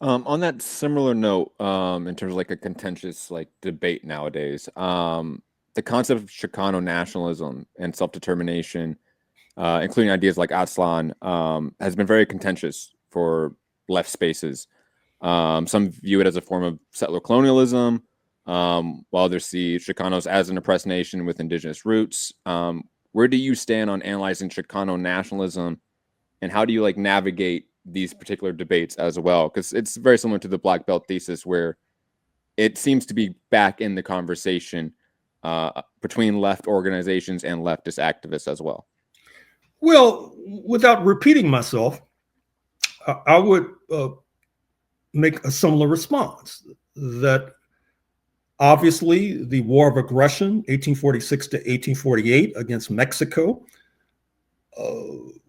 On that similar note, in terms of like a contentious like debate nowadays, the concept of Chicano nationalism and self-determination, including ideas like Aztlan, has been very contentious for left spaces. Some view it as a form of settler colonialism, while others see Chicanos as an oppressed nation with indigenous roots. Where do you stand on analyzing Chicano nationalism, and how do you like navigate these particular debates as well? Because it's very similar to the Black Belt thesis, where it seems to be back in the conversation between left organizations and leftist activists as well. Well, without repeating myself, I would make a similar response that obviously the war of aggression, 1846 to 1848 against Mexico,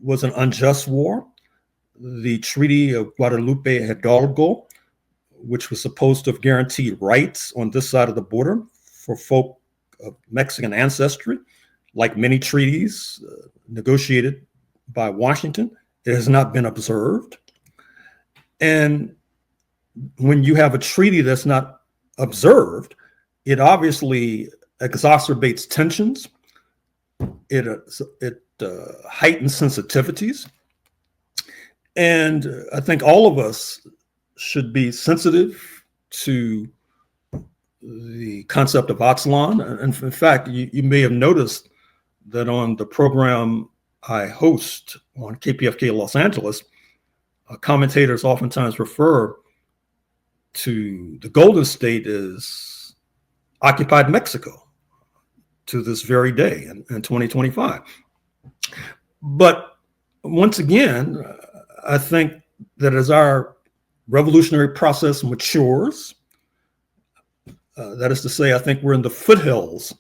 was an unjust war. The Treaty of Guadalupe Hidalgo, which was supposed to have guaranteed rights on this side of the border for folk of Mexican ancestry, like many treaties negotiated by Washington, it has not been observed. And when you have a treaty that's not observed, it obviously exacerbates tensions. It heightens sensitivities. And I think all of us should be sensitive to the concept of Aztlan. And in fact, you may have noticed that on the program I host on KPFK Los Angeles, commentators oftentimes refer to the Golden State as occupied Mexico to this very day in 2025. But once again, I think that as our revolutionary process matures, that is to say, I think we're in the foothills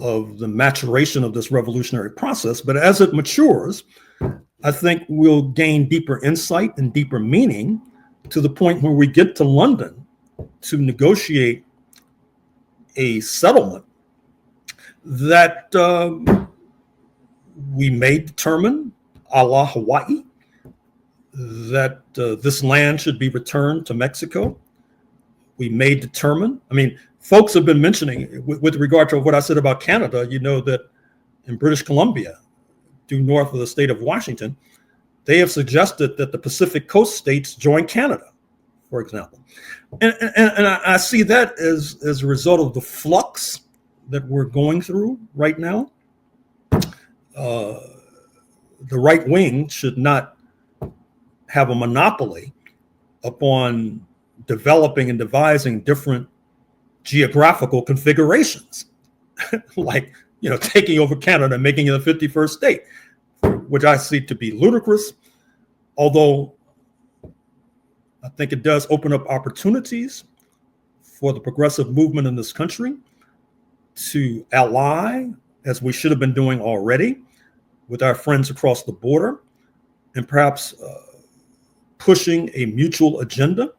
of the maturation of this revolutionary process. But as it matures, I think we'll gain deeper insight and deeper meaning to the point where we get to London to negotiate a settlement that we may determine, a la Hawaii, that this land should be returned to Mexico. We may determine, I mean, folks have been mentioning with regard to what I said about Canada, you know, that in British Columbia, due north of the state of Washington, they have suggested that the Pacific Coast states join Canada, for example. And I see that as a result of the flux that we're going through right now. The right wing should not have a monopoly upon developing and devising different geographical configurations, like, you know, taking over Canada and making it a 51st state, which I see to be ludicrous, although I think it does open up opportunities for the progressive movement in this country to ally, as we should have been doing already, with our friends across the border, and perhaps pushing a mutual agenda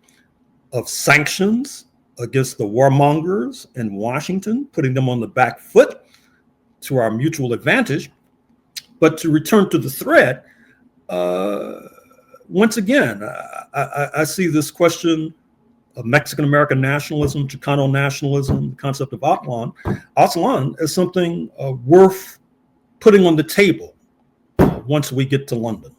of sanctions against the warmongers in Washington, putting them on the back foot to our mutual advantage. But to return to the thread, once again, I see this question of Mexican-American nationalism, Chicano nationalism, the concept of Aztlan as something worth putting on the table once we get to London.